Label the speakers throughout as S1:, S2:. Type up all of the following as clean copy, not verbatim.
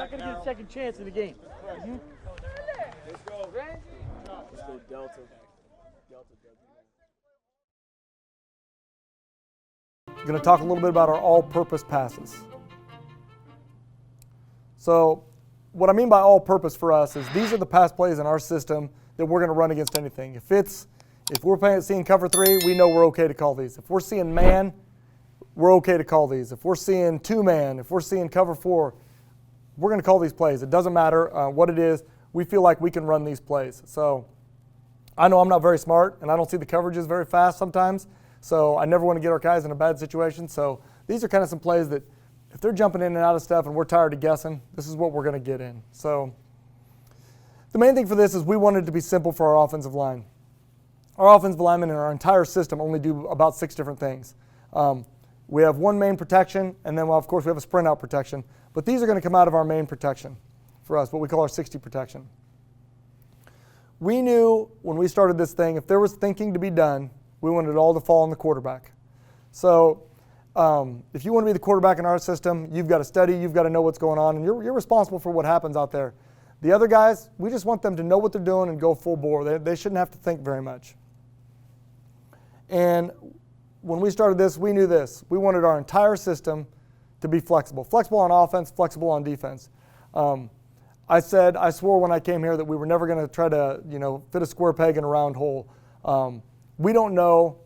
S1: not going to get a second chance in the game.
S2: Let's go. Let's go Delta.
S3: I'm going to talk a little bit about our all-purpose passes. So what I mean by all-purpose for us is these are the pass plays in our system that we're going to run against anything. If we're seeing cover 3, we know we're okay to call these. If we're seeing man, we're okay to call these. If we're seeing 2-man, if we're seeing cover 4, we're going to call these plays. It doesn't matter what it is. We feel like we can run these plays. So I know I'm not very smart, and I don't see the coverages very fast sometimes, so I never want to get our guys in a bad situation. So these are kind of some plays that if they're jumping in and out of stuff and we're tired of guessing, this is what we're going to get in. So the main thing for this is we wanted it to be simple for our offensive line. Our offensive linemen in our entire system only do about 6 different things. We have one main protection, and then, well, of course, we have a sprint out protection. But these are going to come out of our main protection for us, what we call our 60 protection. We knew when we started this thing, if there was thinking to be done, we wanted it all to fall on the quarterback. So if you want to be the quarterback in our system, you've got to study, you've got to know what's going on, and you're responsible for what happens out there. The other guys, we just want them to know what they're doing and go full bore. They shouldn't have to think very much. And when we started this, we knew this. We wanted our entire system to be flexible. Flexible on offense, flexible on defense. I swore when I came here that we were never going to try to, fit a square peg in a round hole. We don't know,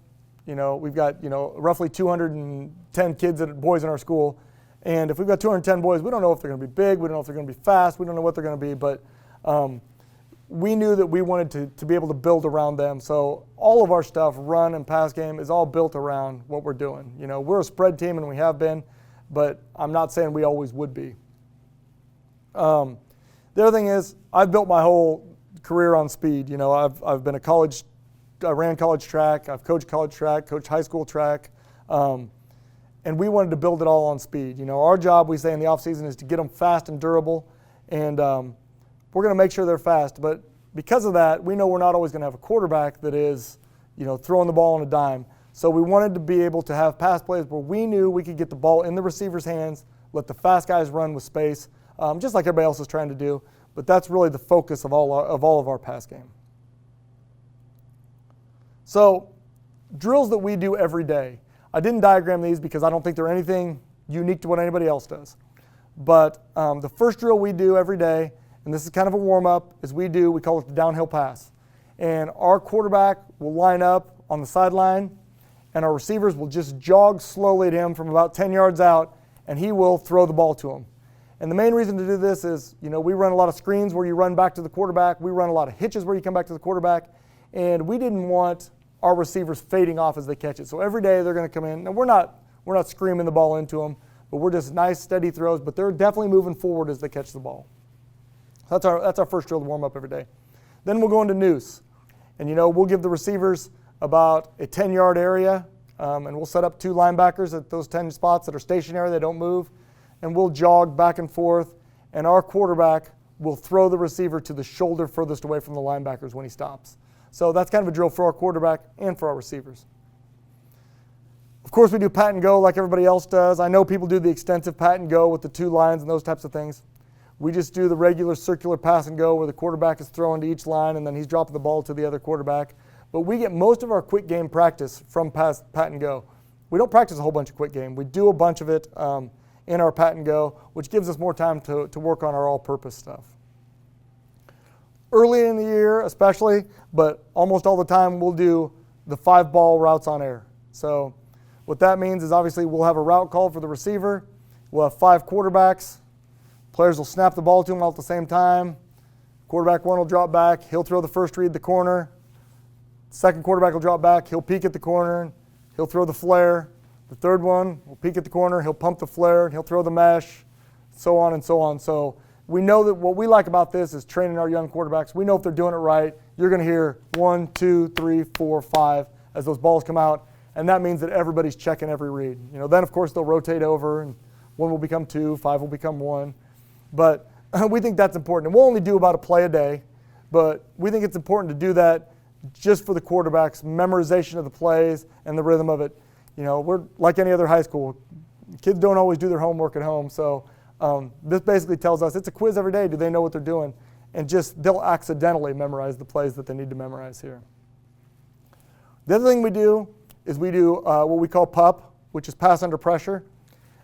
S3: we've got, roughly 210 boys in our school. And if we've got 210 boys, we don't know if they're going to be big, we don't know if they're going to be fast, we don't know what they're going to be, but we knew that we wanted to be able to build around them. So all of our stuff, run and pass game, is all built around what we're doing. We're a spread team and we have been, but I'm not saying we always would be. The other thing is, I've built my whole career on speed. I've been I ran college track, I've coached college track, coached high school track, and we wanted to build it all on speed. Our job, we say in the off season, is to get them fast and durable, and we're going to make sure they're fast. But because of that, we know we're not always going to have a quarterback that is, throwing the ball on a dime. So we wanted to be able to have pass plays where we knew we could get the ball in the receiver's hands, let the fast guys run with space, just like everybody else is trying to do. But that's really the focus of all of our pass game. So drills that we do every day. I didn't diagram these because I don't think they're anything unique to what anybody else does. But the first drill we do every day, and this is kind of a warm-up, is we call it the downhill pass. And our quarterback will line up on the sideline, and our receivers will just jog slowly to him from about 10 yards out, and he will throw the ball to him. And the main reason to do this is, we run a lot of screens where you run back to the quarterback. We run a lot of hitches where you come back to the quarterback. And we didn't want our receivers fading off as they catch it. So every day they're going to come in. And we're not screaming the ball into them, but we're just nice, steady throws. But they're definitely moving forward as they catch the ball. That's our first drill to warm up every day. Then we'll go into noose. And, we'll give the receivers about a 10-yard area, and we'll set up 2 linebackers at those 10 spots that are stationary, they don't move. And we'll jog back and forth, and our quarterback will throw the receiver to the shoulder furthest away from the linebackers when he stops. So that's kind of a drill for our quarterback and for our receivers. Of course, we do pat and go like everybody else does. I know people do the extensive pat and go with the 2 lines and those types of things. We just do the regular circular pass and go where the quarterback is throwing to each line and then he's dropping the ball to the other quarterback. But we get most of our quick game practice from pat and go. We don't practice a whole bunch of quick game. We do a bunch of it in our pat and go, which gives us more time to work on our all-purpose stuff. Early in the year especially, but almost all the time, we'll do the 5-ball routes on air. So what that means is obviously we'll have a route called for the receiver. We'll have 5 quarterbacks. Players will snap the ball to him all at the same time. Quarterback 1 will drop back. He'll throw the first read the corner. Second quarterback will drop back. He'll peek at the corner. He'll throw the flare. The third one will peek at the corner. He'll pump the flare. And he'll throw the mesh, so on and so on. So we know that what we like about this is training our young quarterbacks. We know if they're doing it right, you're going to hear 1, 2, 3, 4, 5 as those balls come out. And that means that everybody's checking every read. Then, of course, they'll rotate over, and 1 will become 2, 5 will become 1. But we think that's important. And we'll only do about a play a day, but we think it's important to do that just for the quarterback's memorization of the plays and the rhythm of it. We're like any other high school. Kids don't always do their homework at home, so This basically tells us it's a quiz every day. Do they know what they're doing? And just they'll accidentally memorize the plays that they need to memorize here. The other thing we do is we do what we call PUP, which is pass under pressure.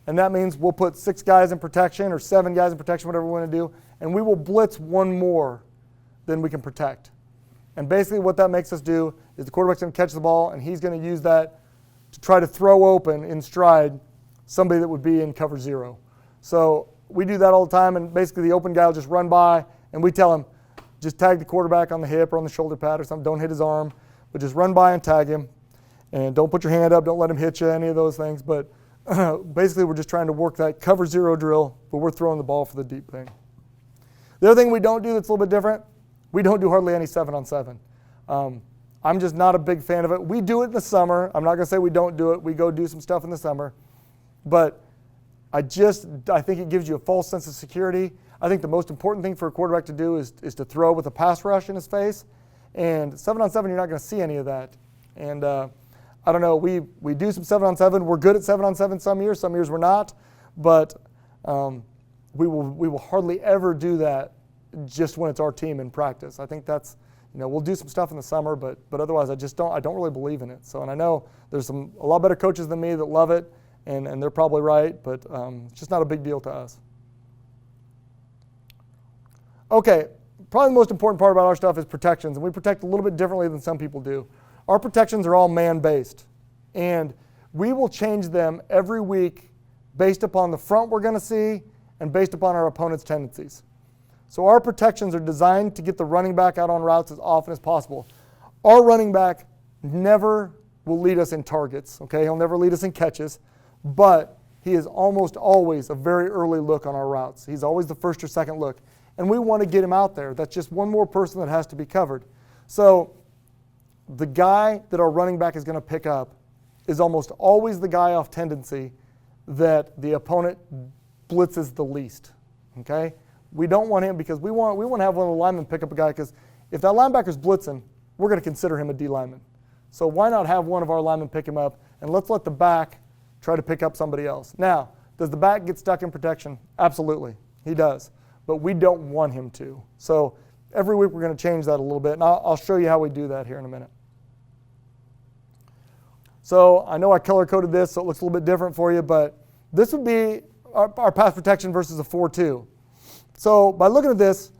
S3: And that means we'll put 6 guys in protection or 7 guys in protection, whatever we want to do, and we will blitz one more than we can protect. And basically what that makes us do is the quarterback's going to catch the ball, and he's going to use that to try to throw open in stride somebody that would be in cover 0. So we do that all the time, and basically the open guy will just run by, and we tell him, just tag the quarterback on the hip or on the shoulder pad or something. Don't hit his arm, but just run by and tag him. And don't put your hand up. Don't let him hit you, any of those things. But basically we're just trying to work that cover 0 drill, but we're throwing the ball for the deep thing. The other thing we don't do that's a little bit different, we don't do hardly any 7-on-7. I'm just not a big fan of it. We do it in the summer. I'm not going to say we don't do it. We go do some stuff in the summer. But I think it gives you a false sense of security. I think the most important thing for a quarterback to do is to throw with a pass rush in his face. And 7-on-7, you're not going to see any of that. And I don't know, we do some 7-on-7. We're good at 7-on-7 some years we're not. But we will hardly ever do that just when it's our team in practice. I think that's, we'll do some stuff in the summer, but otherwise I don't really believe in it. So, and I know there's a lot better coaches than me that love it, and they're probably right, but it's just not a big deal to us. Okay, probably the most important part about our stuff is protections, and we protect a little bit differently than some people do. Our protections are all man-based, and we will change them every week based upon the front we're going to see and based upon our opponent's tendencies. So our protections are designed to get the running back out on routes as often as possible. Our running back never will lead us in targets, okay? He'll never lead us in catches, but he is almost always a very early look on our routes. He's always the first or second look, and we want to get him out there. That's just one more person that has to be covered. So the guy that our running back is going to pick up is almost always the guy off tendency that the opponent blitzes the least, okay? We don't want him because we want to have one of the linemen pick up a guy, because if that linebacker's blitzing, we're going to consider him a D lineman. So why not have one of our linemen pick him up, and let's let the back try to pick up somebody else. Now, does the back get stuck in protection? Absolutely, he does. But we don't want him to. So every week we're going to change that a little bit, and I'll show you how we do that here in a minute. So I know I color-coded this, so it looks a little bit different for you, but this would be our pass protection versus a 4-2. So by looking at this,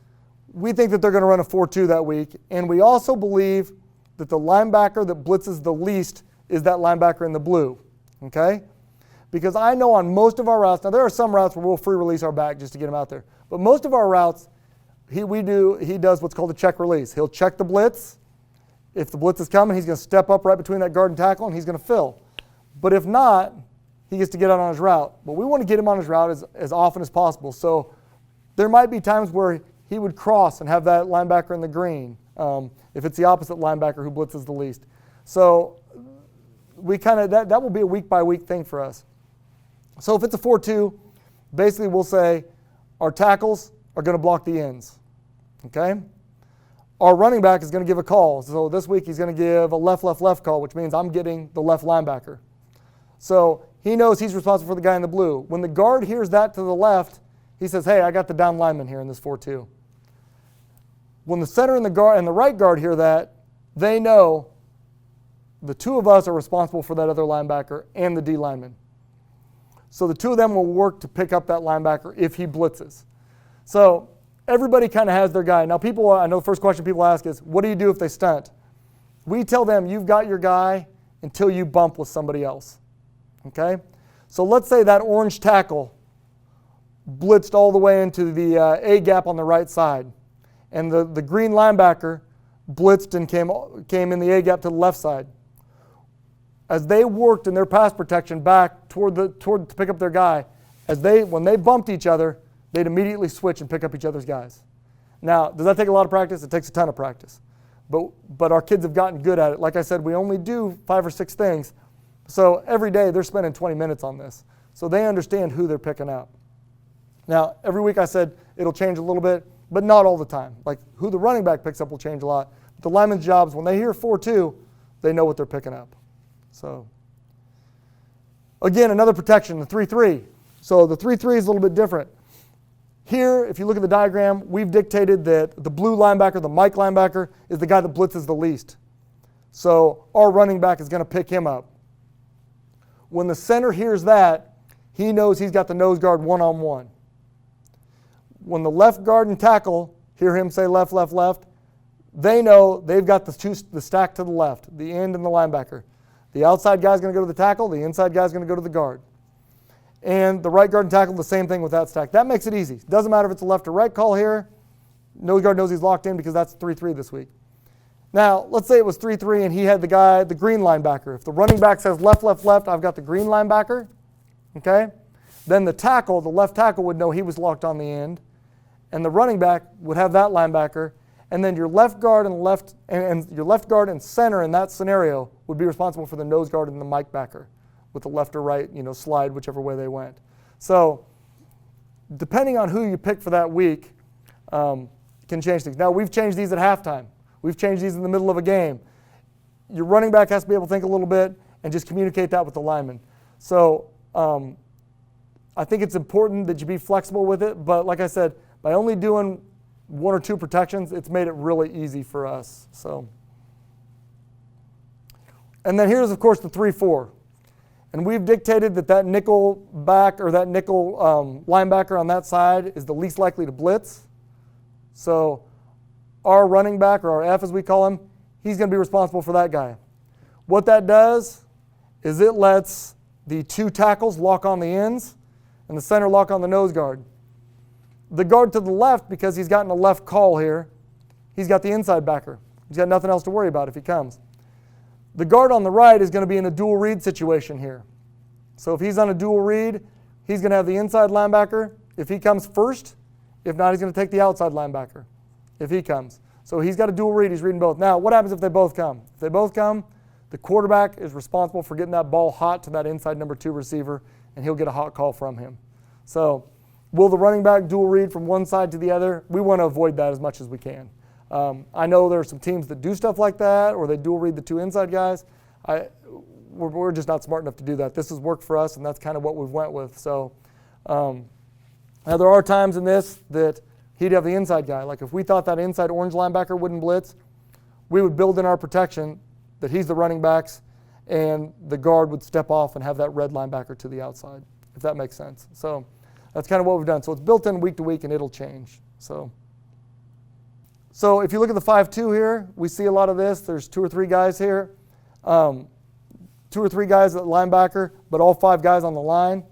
S3: we think that they're going to run a 4-2 that week, and we also believe that the linebacker that blitzes the least is that linebacker in the blue, okay? Because I know on most of our routes, now there are some routes where we'll free release our back just to get him out there, but most of our routes, he does what's called a check release. He'll check the blitz. If the blitz is coming, he's going to step up right between that guard and tackle, and he's going to fill. But if not, he gets to get out on his route. But we want to get him on his route as often as possible. So there might be times where he would cross and have that linebacker in the green if it's the opposite linebacker who blitzes the least. So we that will be a week-by-week thing for us. So if it's a 4-2, basically we'll say our tackles are going to block the ends, okay? Our running back is going to give a call. So this week he's going to give a left call, which means I'm getting the left linebacker. So he knows he's responsible for the guy in the blue. When the guard hears that to the left, he says, hey, I got the down lineman here in this 4-2. When the center and the right guard hear that, they know the two of us are responsible for that other linebacker and the D lineman. So the two of them will work to pick up that linebacker if he blitzes. So everybody kind of has their guy. Now I know the first question people ask is, what do you do if they stunt? We tell them, you've got your guy until you bump with somebody else, okay? So let's say that orange tackle blitzed all the way into the A gap on the right side, and the green linebacker blitzed and came in the A gap to the left side. As they worked in their pass protection back to pick up their guy, when they bumped each other, they'd immediately switch and pick up each other's guys. Now, does that take a lot of practice? It takes a ton of practice. But our kids have gotten good at it. Like I said, we only do 5 or 6 things. So every day they're spending 20 minutes on this. So they understand who they're picking up. Now, every week I said it'll change a little bit, but not all the time. Like who the running back picks up will change a lot. But the lineman's jobs, when they hear 4-2, they know what they're picking up. So again, another protection, the 3-3. So the 3-3 is a little bit different. Here, if you look at the diagram, we've dictated that the blue linebacker, the Mike linebacker, is the guy that blitzes the least. So our running back is going to pick him up. When the center hears that, he knows he's got the nose guard one-on-one. When the left guard and tackle hear him say left, left, left, they know they've got the stack to the left, the end and the linebacker. The outside guy's going to go to the tackle, the inside guy's going to go to the guard. And the right guard and tackle, the same thing with that stack. That makes it easy. Doesn't matter if it's a left or right call here. Nose guard knows he's locked in because that's 3-3 this week. Now, let's say it was 3-3 and he had the green linebacker. If the running back says left, left, left, I've got the green linebacker, okay? Then the tackle, the left tackle would know he was locked on the end, and the running back would have that linebacker, and then your left guard and your left guard and center in that scenario would be responsible for the nose guard and the Mike backer with the left or right, slide whichever way they went. So depending on who you pick for that week can change things. Now, we've changed these at halftime. We've changed these in the middle of a game. Your running back has to be able to think a little bit and just communicate that with the lineman. So I think it's important that you be flexible with it, but like I said, by only doing 1 or 2 protections, it's made it really easy for us. So, and then here's, of course, the 3-4. And we've dictated that nickel back or that nickel linebacker on that side is the least likely to blitz. So our running back, or our F as we call him, he's going to be responsible for that guy. What that does is it lets the 2 tackles lock on the ends and the center lock on the nose guard. The guard to the left, because he's gotten a left call here, he's got the inside backer. He's got nothing else to worry about if he comes. The guard on the right is going to be in a dual read situation here. So if he's on a dual read, he's going to have the inside linebacker if he comes first. If not, he's going to take the outside linebacker if he comes. So he's got a dual read. He's reading both. Now, what happens if they both come? If they both come, the quarterback is responsible for getting that ball hot to that inside number 2 receiver, and he'll get a hot call from him. So will the running back dual read from one side to the other? We want to avoid that as much as we can. I know there are some teams that do stuff like that, or they dual read the 2 inside guys. We're just not smart enough to do that. This has worked for us, and that's kind of what we've went with. So now there are times in this that he'd have the inside guy. Like if we thought that inside orange linebacker wouldn't blitz, we would build in our protection that he's the running backs, and the guard would step off and have that red linebacker to the outside, if that makes sense. So that's kind of what we've done. So it's built in week to week, and it'll change. So if you look at the 5-2 here, we see a lot of this. There's 2 or 3 guys here, 2 or 3 guys at linebacker, but all 5 guys on the line.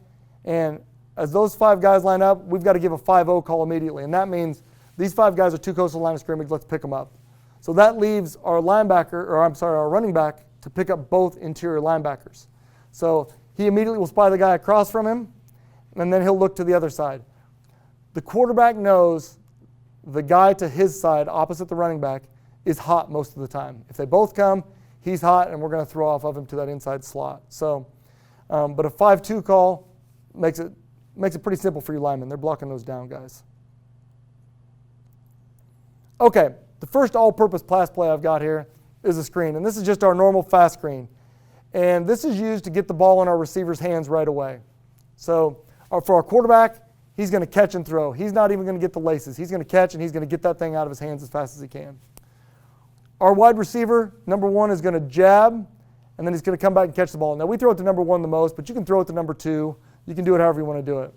S3: And as those 5 guys line up, we've got to give a 5-0 call immediately. And that means these 5 guys are too close to the line of scrimmage. Let's pick them up. So that leaves our our running back to pick up both interior linebackers. So he immediately will spy the guy across from him, and then he'll look to the other side. The quarterback knows the guy to his side, opposite the running back, is hot most of the time. If they both come, he's hot, and we're going to throw off of him to that inside slot. So, but a 5-2 call makes it pretty simple for you linemen. They're blocking those down guys. Okay, the first all-purpose pass play I've got here is a screen, and this is just our normal fast screen. And this is used to get the ball in our receiver's hands right away. So for our quarterback, he's going to catch and throw. He's not even going to get the laces. He's going to catch, and he's going to get that thing out of his hands as fast as he can. Our wide receiver, number 1, is going to jab, and then he's going to come back and catch the ball. Now, we throw it to number 1 the most, but you can throw it to number 2. You can do it however you want to do it.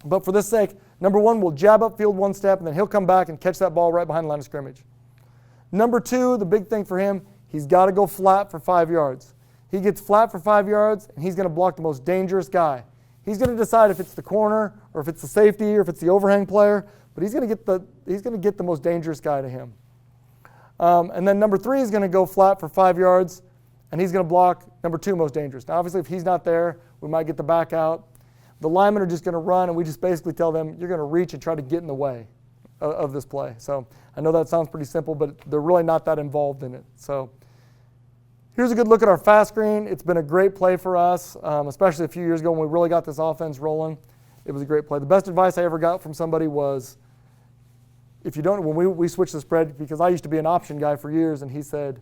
S3: But for this sake, number 1 will jab upfield 1 step, and then he'll come back and catch that ball right behind the line of scrimmage. Number 2, the big thing for him, he's got to go flat for 5 yards. He gets flat for 5 yards, and he's going to block the most dangerous guy. He's going to decide if it's the corner or if it's the safety or if it's the overhang player, but he's going to get the most dangerous guy to him. And then number 3 is going to go flat for 5 yards, and he's going to block number 2 most dangerous. Now, obviously, if he's not there, we might get the back out. The linemen are just going to run, and we just basically tell them, you're going to reach and try to get in the way of this play. So I know that sounds pretty simple, but they're really not that involved in it. So here's a good look at our fast screen. It's been a great play for us, especially a few years ago when we really got this offense rolling. It was a great play. The best advice I ever got from somebody was, when we switched the spread, because I used to be an option guy for years, and he said,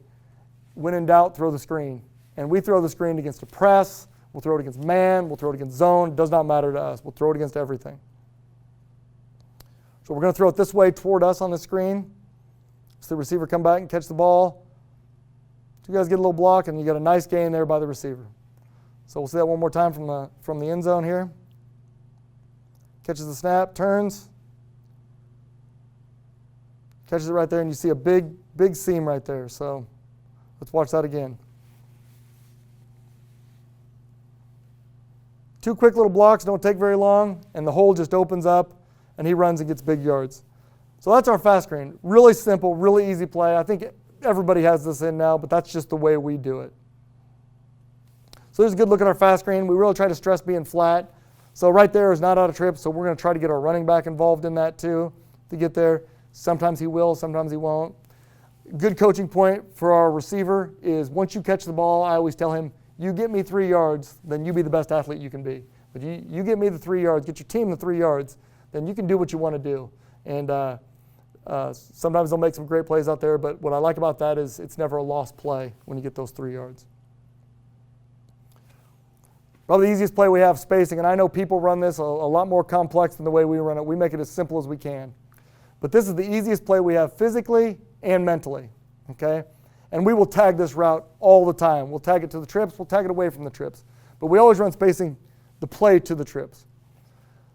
S3: when in doubt, throw the screen. And we throw the screen against a press. We'll throw it against man. We'll throw it against zone. It does not matter to us. We'll throw it against everything. So we're going to throw it this way toward us on the screen. So the receiver come back and catch the ball. So you guys get a little block, and you got a nice gain there by the receiver. So we'll see that one more time from the end zone here. Catches the snap, turns. Catches it right there, and you see a big seam right there. So let's watch that again. 2 quick little blocks, don't take very long, and the hole just opens up, and he runs and gets big yards. So that's our fast screen. Really simple, really easy play. I think everybody has this in now, but that's just the way we do it. So here's a good look at our fast screen. We really try to stress being flat. So right there is not out of trip, so we're going to try to get our running back involved in that too to get there. Sometimes he will, sometimes he won't. Good coaching point for our receiver is once you catch the ball, I always tell him, you get me 3 yards, then you be the best athlete you can be. But you get me the 3 yards, get your team the 3 yards, then you can do what you want to do. And sometimes they'll make some great plays out there, but what I like about that is it's never a lost play when you get those 3 yards. Probably the easiest play we have, spacing, and I know people run this a lot more complex than the way we run it. We make it as simple as we can. But this is the easiest play we have physically and mentally, okay? And we will tag this route all the time. We'll tag it to the trips, we'll tag it away from the trips. But we always run spacing the play to the trips.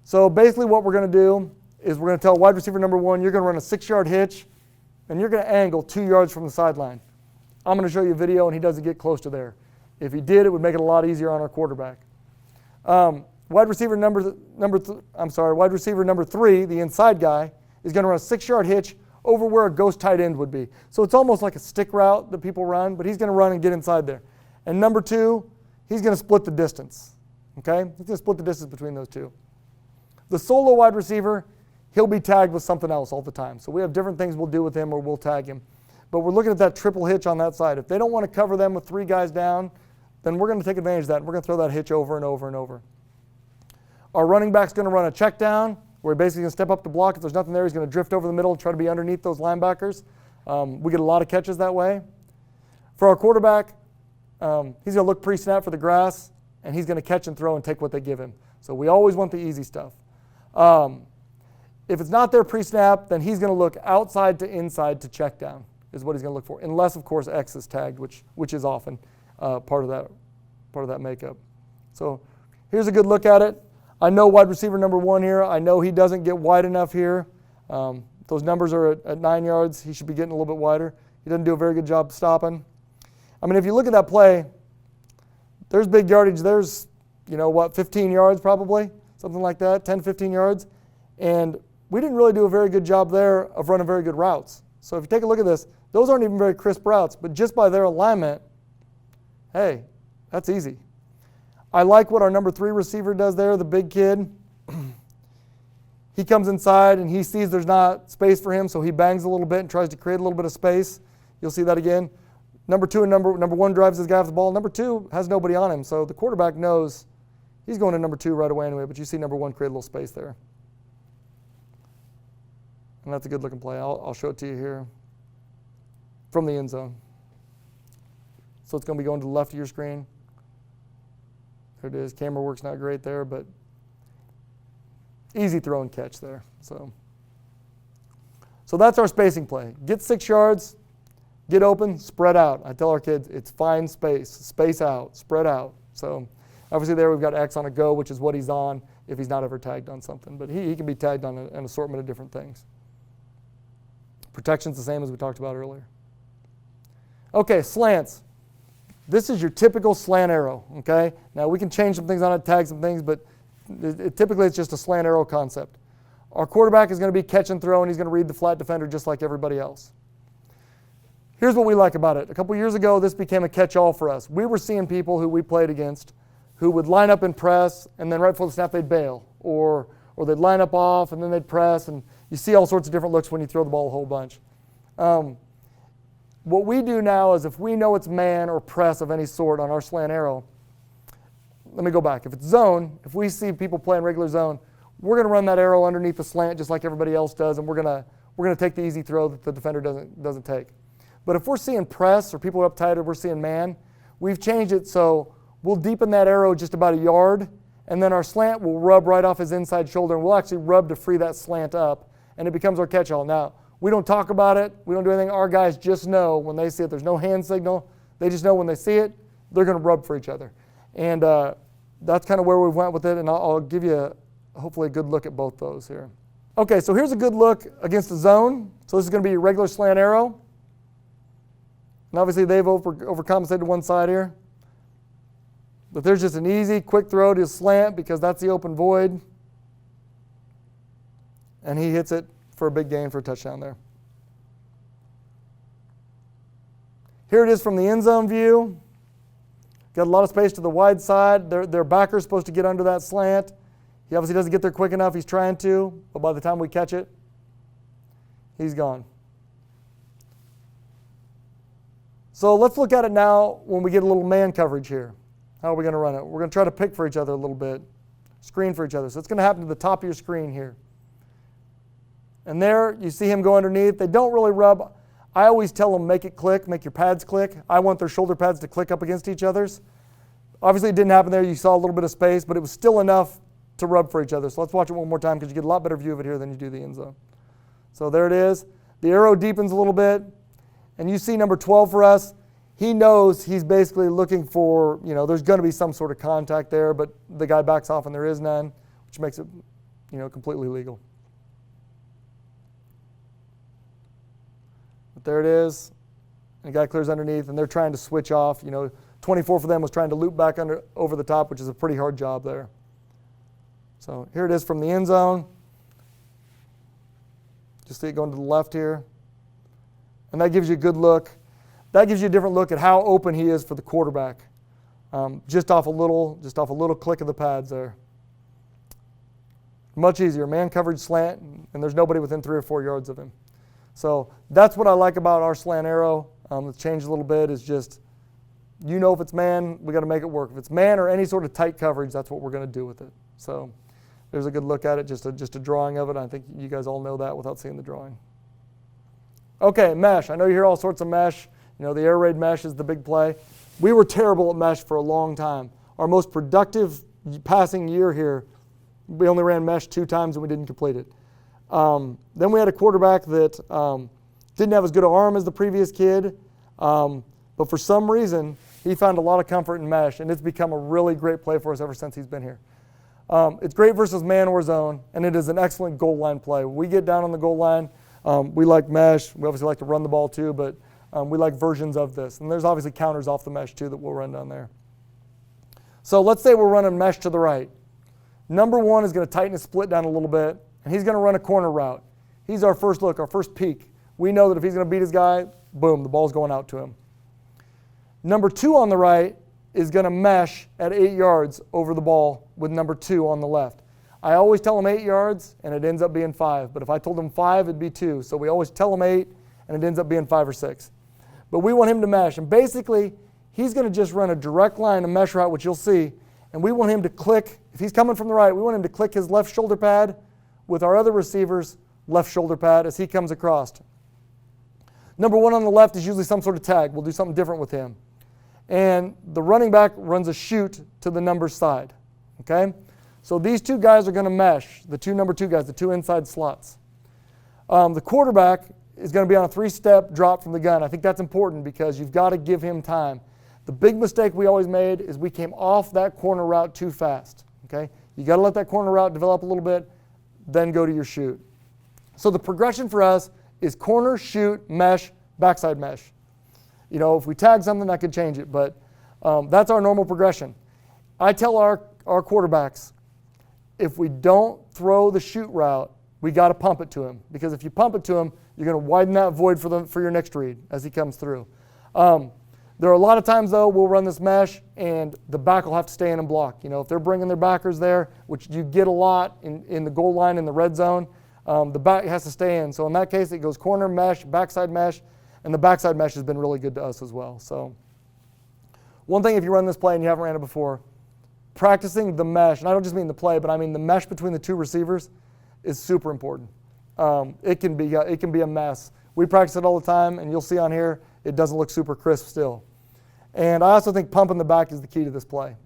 S3: So basically what we're going to do is we're going to tell wide receiver number 1, you're going to run a 6-yard hitch, and you're going to angle 2 yards from the sideline. I'm going to show you a video, and he doesn't get close to there. If he did, it would make it a lot easier on our quarterback. Wide receiver number 3, the inside guy, is going to run a 6-yard hitch over where a ghost tight end would be. So it's almost like a stick route that people run, but he's going to run and get inside there. And number 2, he's going to split the distance. Okay? He's going to split the distance between those two. The solo wide receiver, he'll be tagged with something else all the time. So we have different things we'll do with him or we'll tag him. But we're looking at that triple hitch on that side. If they don't want to cover them with 3 guys down, then we're going to take advantage of that. And we're going to throw that hitch over and over and over. Our running back's going to run a check down, where he's basically going to step up the block. If there's nothing there, he's going to drift over the middle and try to be underneath those linebackers. We get a lot of catches that way. For our quarterback, he's going to look pre-snap for the grass, and he's going to catch and throw and take what they give him. So we always want the easy stuff. If it's not there pre-snap, then he's going to look outside to inside to check down is what he's going to look for, unless, of course, X is tagged, which is often part of that makeup. So here's a good look at it. I know wide receiver number 1 here. I know he doesn't get wide enough here. Those numbers are at 9 yards. He should be getting a little bit wider. He doesn't do a very good job stopping. I mean, if you look at that play, there's big yardage. There's, 15 yards probably, something like that, 10, 15 yards. And we didn't really do a very good job there of running very good routes. So if you take a look at this, those aren't even very crisp routes, but just by their alignment, hey, that's easy. I like what our number 3 receiver does there, the big kid. He comes inside and he sees there's not space for him, so he bangs a little bit and tries to create a little bit of space. You'll see that again. Number 2 and number 1 drives this guy off the ball. Number 2 has nobody on him, so the quarterback knows he's going to number 2 right away anyway, but you see number 1 create a little space there. And that's a good looking play. I'll show it to you here from the end zone. So it's going to be going to the left of your screen. There it is. Camera work's not great there, but easy throw and catch there. So that's our spacing play. Get 6 yards, get open, spread out. I tell our kids it's find space, space out, spread out. So obviously there we've got X on a go, which is what he's on if he's not ever tagged on something. But he can be tagged on an assortment of different things. Protection's the same as we talked about earlier. Okay, slants. This is your typical slant arrow, okay? Now we can change some things on it, tag some things, but typically it's just a slant arrow concept. Our quarterback is going to be catch and throw, and he's going to read the flat defender just like everybody else. Here's what we like about it. A couple years ago, this became a catch-all for us. We were seeing people who we played against who would line up and press, and then right before the snap they'd bail, or they'd line up off, and then they'd press, and you see all sorts of different looks when you throw the ball a whole bunch. What we do now is if we know it's man or press of any sort on our slant arrow, let me go back. If it's zone, if we see people playing regular zone, we're going to run that arrow underneath the slant just like everybody else does, and we're going to take the easy throw that the defender doesn't take. But if we're seeing press or people are up tight or we're seeing man, we've changed it so we'll deepen that arrow just about a yard, and then our slant will rub right off his inside shoulder, and we'll actually rub to free that slant up, and it becomes our catch-all. Now, we don't talk about it. We don't do anything. Our guys just know when they see it. There's no hand signal. They just know when they see it, they're going to rub for each other. And that's kind of where we went with it, and I'll give you hopefully a good look at both those here. Okay, so here's a good look against the zone. So this is going to be your regular slant arrow. And obviously they've overcompensated one side here. But there's just an easy, quick throw to slant because that's the open void. And he hits it for a big gain for a touchdown there. Here it is from the end zone view. Got a lot of space to the wide side. Their backer's supposed to get under that slant. He obviously doesn't get there quick enough. He's trying to, but by the time we catch it, he's gone. So let's look at it now when we get a little man coverage here. How are we going to run it? We're going to try to pick for each other a little bit, screen for each other. So it's going to happen to the top of your screen here. And there you see him go underneath. They don't really rub. I always tell them make it click, make your pads click. I want their shoulder pads to click up against each other's. Obviously it didn't happen there. You saw a little bit of space, but it was still enough to rub for each other. So let's watch it one more time because you get a lot better view of it here than you do the end zone. So there it is. The arrow deepens a little bit. And you see number 12 for us. He knows he's basically looking for, there's going to be some sort of contact there, but the guy backs off and there is none, which makes it, completely legal. But there it is. And the guy clears underneath, and they're trying to switch off. 24 for them was trying to loop back over the top, which is a pretty hard job there. So here it is from the end zone. Just see it going to the left here. And that gives you a good look. That gives you a different look at how open he is for the quarterback. Just off a little click of the pads there. Much easier. Man coverage slant, and there's nobody within 3 or 4 yards of him. So that's what I like about our slant arrow. It's changed a little bit. Is just, if it's man, we got to make it work. If it's man or any sort of tight coverage, that's what we're going to do with it. So there's a good look at it, just a drawing of it. I think you guys all know that without seeing the drawing. Okay, mesh. I know you hear all sorts of mesh. The air raid mesh is the big play. We were terrible at mesh for a long time. Our most productive passing year here, we only ran mesh 2 times and we didn't complete it. Then we had a quarterback that didn't have as good an arm as the previous kid, but for some reason, he found a lot of comfort in mesh, and it's become a really great play for us ever since he's been here. It's great versus man or zone, and it is an excellent goal line play. When we get down on the goal line, we like mesh. We obviously like to run the ball too, but we like versions of this. And there's obviously counters off the mesh too that we'll run down there. So let's say we're running mesh to the right. Number 1 is going to tighten his split down a little bit, and he's going to run a corner route. He's our first look, our first peek. We know that if he's going to beat his guy, boom, the ball's going out to him. Number 2 on the right is going to mesh at 8 yards over the ball with number 2 on the left. I always tell him 8 yards, and it ends up being 5. But if I told him 5, it'd be 2. So we always tell him 8, and it ends up being 5 or 6. But we want him to mesh. And basically, he's going to just run a direct line, a mesh route, which you'll see. And we want him to click. If he's coming from the right, we want him to click his left shoulder pad with our other receiver's left shoulder pad as he comes across. Number 1 on the left is usually some sort of tag. We'll do something different with him. And the running back runs a shoot to the number side. Okay? So these 2 guys are going to mesh, the 2 number 2 guys, the 2 inside slots. The quarterback is going to be on a 3-step drop from the gun. I think that's important because you've got to give him time. The big mistake we always made is we came off that corner route too fast. Okay? You got to let that corner route develop a little bit, then go to your shoot. So the progression for us is corner, shoot, mesh, backside mesh. If we tag something, that could change it, but that's our normal progression. I tell our quarterbacks, if we don't throw the shoot route, we got to pump it to him, because if you pump it to him, you're going to widen that void for your next read as he comes through. There are a lot of times, though, we'll run this mesh, and the back will have to stay in and block. If they're bringing their backers there, which you get a lot in the goal line in the red zone, the back has to stay in. So in that case, it goes corner mesh, backside mesh, and the backside mesh has been really good to us as well. So one thing, if you run this play and you haven't ran it before, practicing the mesh, and I don't just mean the play, but I mean the mesh between the 2 receivers is super important. It can be a mess. We practice it all the time, and you'll see on here, it doesn't look super crisp still. And I also think pumping the back is the key to this play.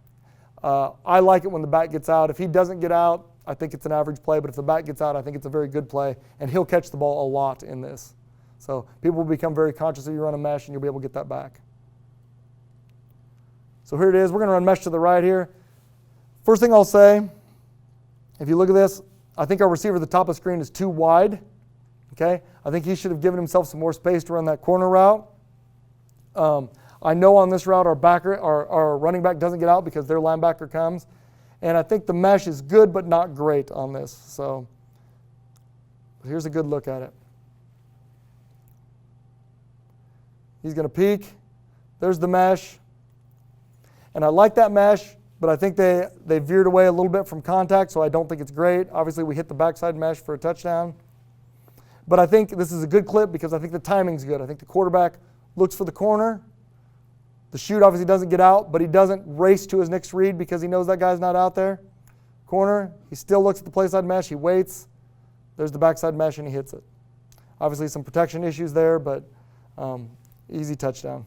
S3: I like it when the back gets out. If he doesn't get out, I think it's an average play, but if the back gets out, I think it's a very good play, and he'll catch the ball a lot in this. So people will become very conscious if you run a mesh, and you'll be able to get that back. So here it is. We're going to run mesh to the right here. First thing I'll say, if you look at this, I think our receiver at the top of the screen is too wide. Okay, I think he should have given himself some more space to run that corner route. I know on this route our running back doesn't get out because their linebacker comes. And I think the mesh is good but not great on this. So here's a good look at it. He's going to peek. There's the mesh. And I like that mesh, but I think they veered away a little bit from contact, so I don't think it's great. Obviously, we hit the backside mesh for a touchdown. But I think this is a good clip because I think the timing's good. I think the quarterback looks for the corner. The shoot obviously doesn't get out, but he doesn't race to his next read because he knows that guy's not out there. Corner, he still looks at the play side mesh. He waits. There's the backside mesh, and he hits it. Obviously, some protection issues there, but easy touchdown.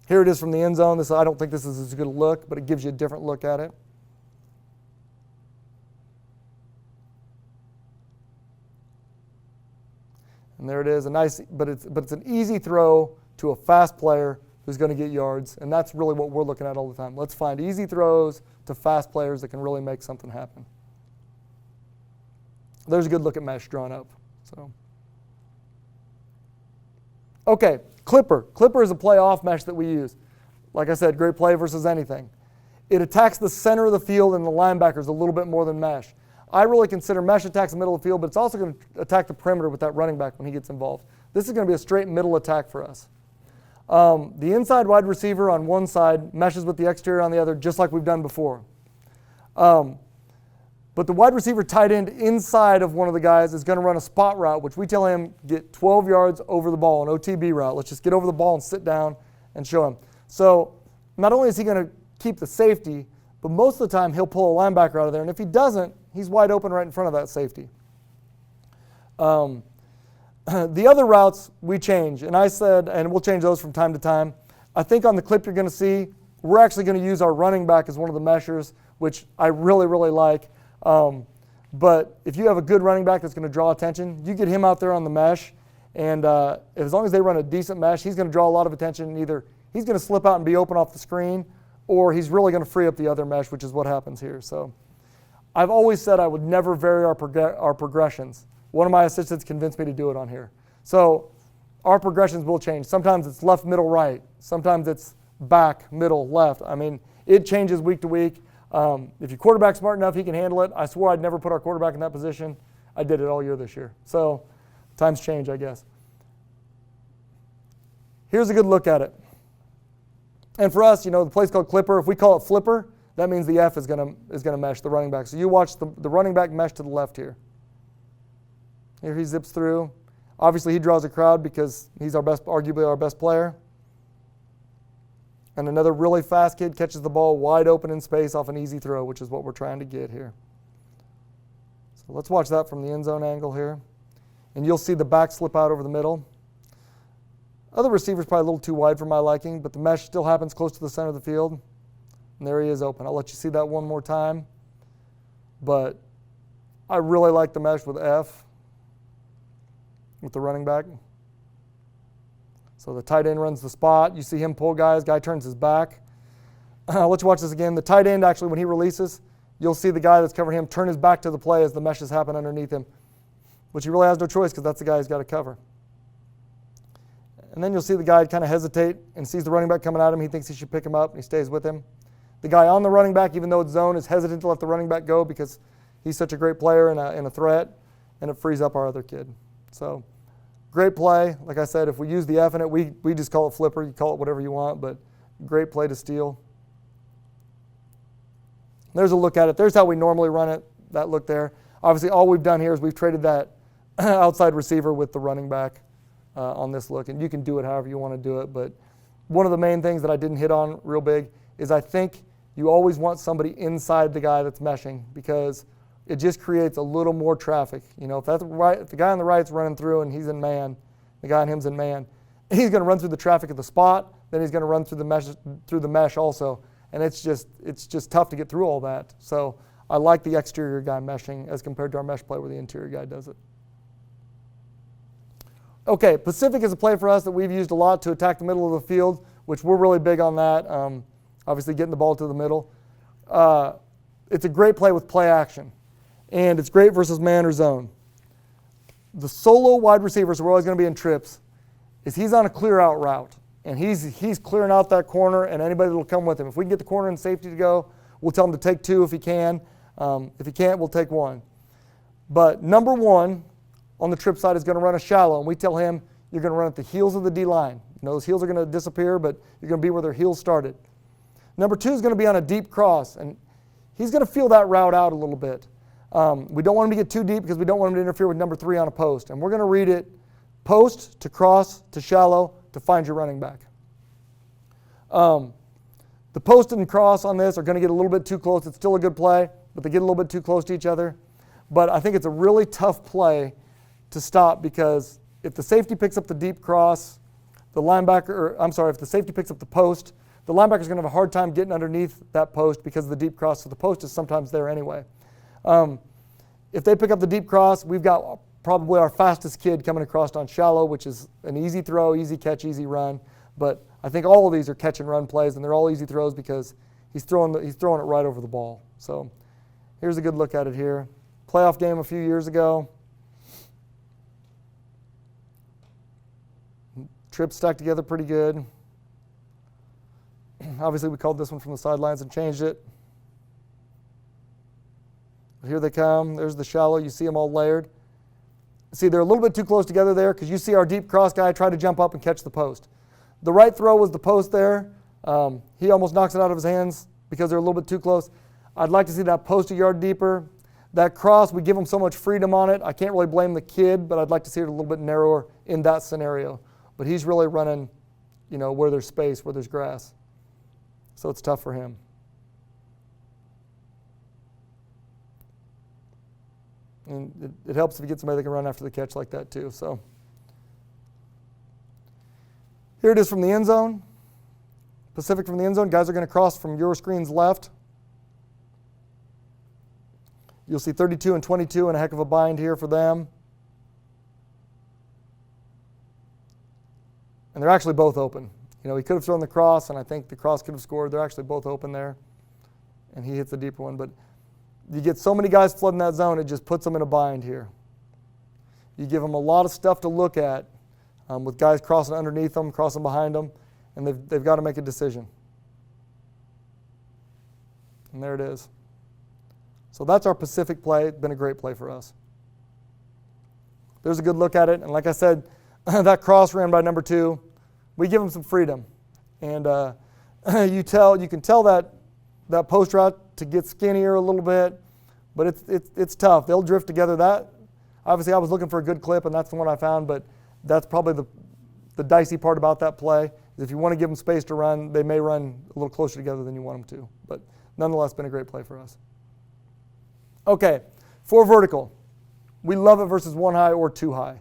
S3: Here it is from the end zone. I don't think this is as good a look, but it gives you a different look at it. And there it is, but it's an easy throw to a fast player who's going to get yards, and that's really what we're looking at all the time. Let's find easy throws to fast players that can really make something happen. There's a good look at mesh drawn up. So, okay, Clipper. Clipper is a play off mesh that we use. Like I said, great play versus anything. It attacks the center of the field and the linebackers a little bit more than mesh. I really consider mesh attacks the middle of the field, but it's also going to attack the perimeter with that running back when he gets involved. This is going to be a straight middle attack for us. The inside wide receiver on one side meshes with the exterior on the other, just like we've done before. But the wide receiver tight end inside of one of the guys is going to run a spot route, which we tell him get 12 yards over the ball, an OTB route. Let's just get over the ball and sit down and show him. So not only is he going to keep the safety, but most of the time he'll pull a linebacker out of there. And if he doesn't, he's wide open right in front of that safety. The other routes we change, and I said, and we'll change those from time to time. I think on the clip you're going to see, we're actually going to use our running back as one of the meshers, which I really, really like. But if you have a good running back that's going to draw attention, you get him out there on the mesh, and as long as they run a decent mesh, he's going to draw a lot of attention. And either he's going to slip out and be open off the screen, or he's really going to free up the other mesh, which is what happens here. So I've always said I would never vary our progressions. One of my assistants convinced me to do it on here. So our progressions will change. Sometimes it's left, middle, right. Sometimes it's back, middle, left. I mean, it changes week to week. If your quarterback's smart enough, he can handle it. I swore I'd never put our quarterback in that position. I did it all year this year. So times change, I guess. Here's a good look at it. And for us, the play's called Clipper. If we call it Flipper, that means the F is going to mesh the running back. So you watch the running back mesh to the left here. Here he zips through. Obviously, he draws a crowd because he's arguably our best player. And another really fast kid catches the ball wide open in space off an easy throw, which is what we're trying to get here. So let's watch that from the end zone angle here. And you'll see the back slip out over the middle. Other receivers probably a little too wide for my liking, but the mesh still happens close to the center of the field. And there he is open. I'll let you see that one more time. But I really like the mesh with F, with the running back. So the tight end runs the spot. You see him pull guys. Guy turns his back. Let's watch this again. The tight end, actually, when he releases, you'll see the guy that's covering him turn his back to the play as the meshes happen underneath him, which he really has no choice because that's the guy he's got to cover. And then you'll see the guy kind of hesitate and sees the running back coming at him. He thinks he should pick him up, and he stays with him. The guy on the running back, even though it's zone, is hesitant to let the running back go because he's such a great player and a threat, and it frees up our other kid. So great play. Like I said, if we use the F in it, we just call it Flipper. You call it whatever you want, but great play to steal. There's a look at it. There's how we normally run it, that look there. Obviously, all we've done here is we've traded that outside receiver with the running back on this look, and you can do it however you want to do it. But one of the main things that I didn't hit on real big is I think you always want somebody inside the guy that's meshing because it just creates a little more traffic. If the guy on the right's running through and he's in man, the guy on him's in man, he's going to run through the traffic at the spot, then he's going to run through the mesh also. and it's just tough to get through all that. So I like the exterior guy meshing as compared to our mesh play where the interior guy does it. Okay, Pacific is a play for us that we've used a lot to attack the middle of the field, which we're really big on that, obviously getting the ball to the middle. It's a great play with play action, and it's great versus man or zone. The solo wide receiver, so we're always going to be in trips, is he's on a clear out route, and he's clearing out that corner and anybody that will come with him. If we can get the corner and safety to go, we'll tell him to take 2 if he can. If he can't, we'll take 1. But number 1 on the trip side is going to run a shallow, and we tell him you're going to run at the heels of the D-line. You know, those heels are going to disappear, but you're going to be where their heels started. Number 2 is going to be on a deep cross, and he's going to feel that route out a little bit. We don't want him to get too deep because we don't want him to interfere with number 3 on a post. And we're going to read it post to cross to shallow to find your running back. The post and cross on this are going to get a little bit too close. It's still a good play, but they get a little bit too close to each other. But I think it's a really tough play to stop because if the safety picks up the deep cross, if the safety picks up the post, the linebacker's going to have a hard time getting underneath that post because of the deep cross, so the post is sometimes there anyway. If they pick up the deep cross, we've got probably our fastest kid coming across on shallow, which is an easy throw, easy catch, easy run. But I think all of these are catch and run plays, and they're all easy throws because he's throwing it right over the ball. So here's a good look at it here. Playoff game a few years ago. Trips stacked together pretty good. Obviously, we called this one from the sidelines and changed it. But here they come. There's the shallow. You see them all layered. See, they're a little bit too close together there because you see our deep cross guy try to jump up and catch the post. The right throw was the post there. He almost knocks it out of his hands because they're a little bit too close. I'd like to see that post a yard deeper. That cross, we give him so much freedom on it. I can't really blame the kid, but I'd like to see it a little bit narrower in that scenario. But he's really running, where there's space, where there's grass. So it's tough for him. And it helps if you get somebody that can run after the catch like that too. So here it is from the end zone. Pacific from the end zone. Guys are going to cross from your screen's left. You'll see 32 and 22 and a heck of a bind here for them. And they're actually both open. He could have thrown the cross, and I think the cross could have scored. They're actually both open there. And he hits the deeper one. But you get so many guys flooding that zone, it just puts them in a bind here. You give them a lot of stuff to look at with guys crossing underneath them, crossing behind them, and they've got to make a decision. And there it is. So that's our Pacific play. It's been a great play for us. There's a good look at it. And like I said, that cross ran by number 2. We give them some freedom. And you can tell that post route to get skinnier a little bit, but it's tough. They'll drift together. That obviously I was looking for a good clip, and that's the one I found, but that's probably the dicey part about that play. Is if you want to give them space to run, they may run a little closer together than you want them to. But nonetheless, been a great play for us. Okay, 4 vertical. We love it versus 1 high or 2 high.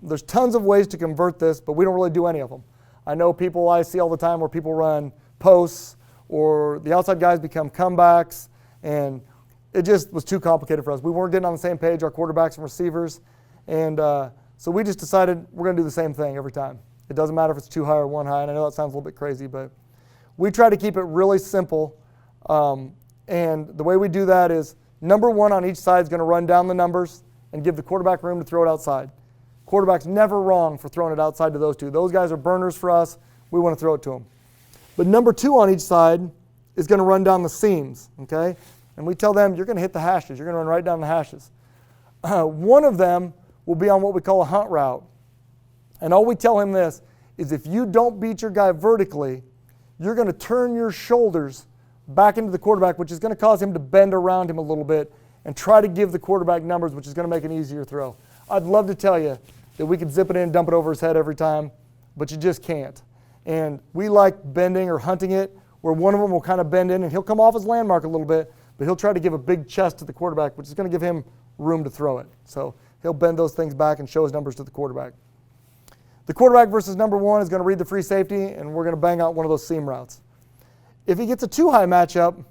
S3: There's tons of ways to convert this, but we don't really do any of them. I know people I see all the time where people run posts or the outside guys become comebacks, and it just was too complicated for us. We weren't getting on the same page, our quarterbacks and receivers, and so we just decided we're going to do the same thing every time. It doesn't matter if it's 2 high or 1 high, and I know that sounds a little bit crazy, but we try to keep it really simple, and the way we do that is number 1 on each side is going to run down the numbers and give the quarterback room to throw it outside. Quarterback's never wrong for throwing it outside to those 2. Those guys are burners for us. We want to throw it to them. But number 2 on each side is going to run down the seams, okay? And we tell them, you're going to hit the hashes. You're going to run right down the hashes. One of them will be on what we call a hunt route. And all we tell him this is if you don't beat your guy vertically, you're going to turn your shoulders back into the quarterback, which is going to cause him to bend around him a little bit and try to give the quarterback numbers, which is going to make an easier throw. I'd love to tell you that we could zip it in and dump it over his head every time, but you just can't. And we like bending or hunting it, where one of them will kind of bend in, and he'll come off his landmark a little bit, but he'll try to give a big chest to the quarterback, which is going to give him room to throw it. So he'll bend those things back and show his numbers to the quarterback. The quarterback versus number 1 is going to read the free safety, and we're going to bang out one of those seam routes. If he gets a too high matchup,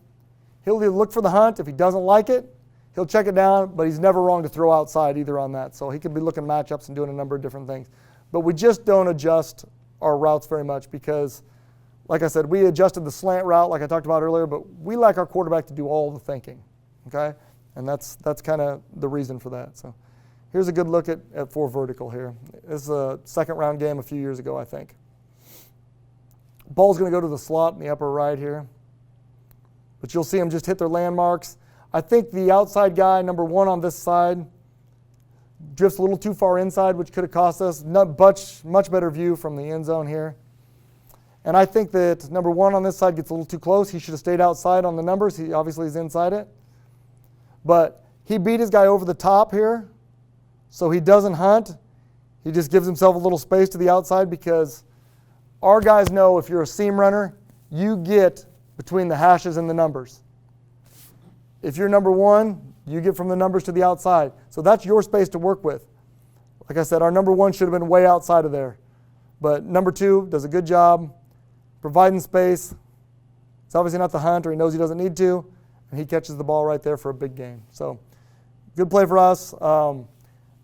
S3: he'll either look for the hunt. If he doesn't like it, he'll check it down, but he's never wrong to throw outside either on that. So he could be looking matchups and doing a number of different things. But we just don't adjust our routes very much because, like I said, we adjusted the slant route like I talked about earlier, but we like our quarterback to do all the thinking, okay? And that's kind of the reason for that. So here's a good look at 4 vertical here. This is a second round game a few years ago, I think. Ball's going to go to the slot in the upper right here. But you'll see them just hit their landmarks. I think the outside guy, number 1 on this side, drifts a little too far inside, which could have cost us. Much better view from the end zone here. And I think that number 1 on this side gets a little too close. He should have stayed outside on the numbers. He obviously is inside it. But he beat his guy over the top here, so he doesn't hunt. He just gives himself a little space to the outside because our guys know if you're a seam runner, you get between the hashes and the numbers. If you're number 1, you get from the numbers to the outside. So that's your space to work with. Like I said, our number 1 should have been way outside of there. But number 2 does a good job providing space. It's obviously not the hunt, or he knows he doesn't need to, and he catches the ball right there for a big gain. So good play for us.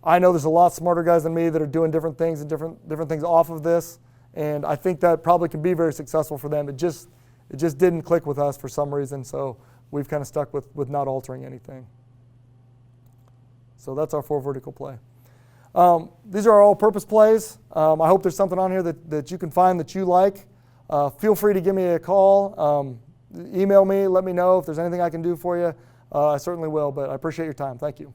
S3: I know there's a lot smarter guys than me that are doing different things and different things off of this, and I think that probably can be very successful for them. It just didn't click with us for some reason, so we've kind of stuck with not altering anything. So that's our 4 vertical play. These are our all-purpose plays. I hope there's something on here that you can find that you like. Feel free to give me a call. Email me, let me know if there's anything I can do for you. I certainly will, but I appreciate your time. Thank you.